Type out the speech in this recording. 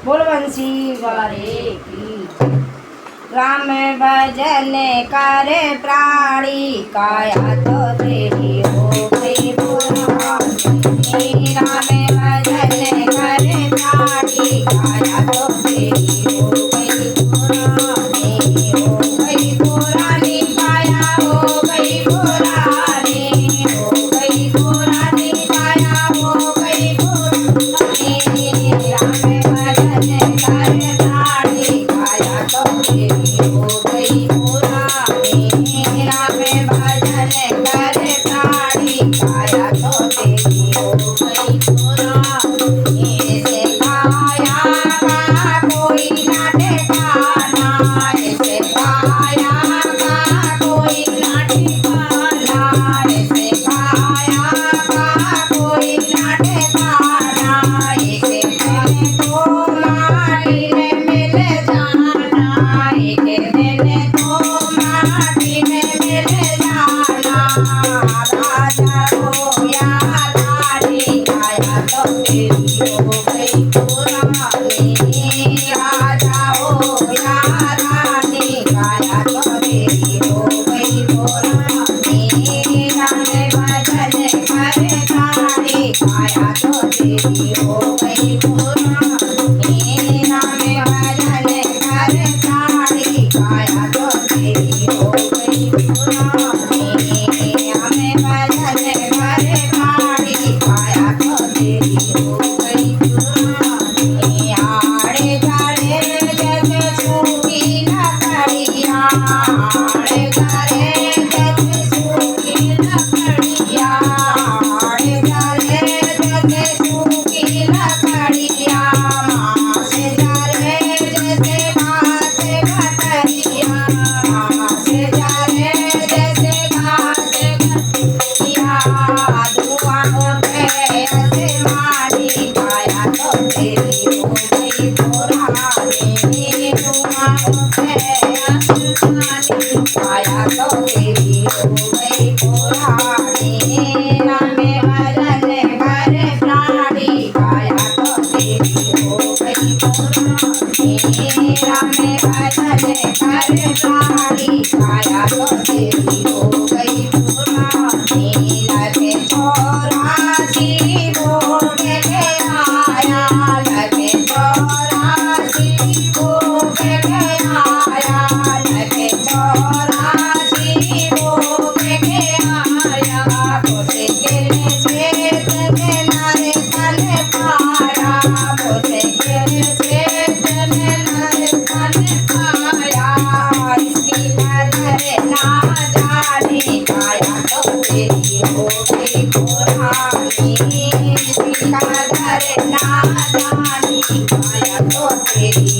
बोल बंसी वाले की। राम भजन करे प्राणी काया तो तेरी हो गई पुरानी। राम भजन करे प्राणी काया तो तेरी हो गई पुरानी। हो गई पुरानी काया हो गई पुरानी। हो गई पुरानी काया हो गई पुरानी। राम भजन करे प्राणी काया तो तेरी हो गई पुरानी। राम भजन करे प्राणी काया तो तेरी हो गई पुरानी। ऐसे काया का कोई ना ठिकाना। ऐसे काया का कोई ना ठिकाना। ऐसे काया का कोई ना ठिकाना। ऐसे मैंने तो माटी में मिल जाना। एक दिन तो माटी में मिल जाना। राजा हो या रानी काया तो तेरी हो गई पुरानी। राजा हो या रानी काया तो तेरी हो गई पुरानी। राम भजन करे प्राणी काया तो तेरी हो गई पुरानी। राम भजन करे प्राणी काया तो तेरी हो गई पुरानी। राम भजन करे प्राणी काया तो तेरी हो गई पुरानी। आड़े जाड़े जैसे सूखी लकड़िया। आड़े जाड़े जैसे सूखी लकड़िया। आड़े जाड़े जैसे सूखी लकड़िया। मास जाड़े जैसे घास कटरिया। मास जाड़े जैसे घास कटरिया। धुआं उठे आसमानी काया तो तेरी हो गई पुरानी। धुआं उठे आसमानी काया तो तेरी हो गई पुरानी। राम भजन करे प्राणी काया तो तेरी हो गई पुरानी। राम भजन करे प्राणी काया तो तेरी हो गई पुरानी। लगे 84 भोग के आया। लगे 84 भोग के आया। लगे 84 भोग के आया। बोते गिरे श्वेत में नारे तन पाया। बोते गिरे श्वेत में नारे तन पाया। इसकी नजर ना जाने काया तो तेरी हो गई पुरानी। इसकी नजर ना जाने काया तो तेरी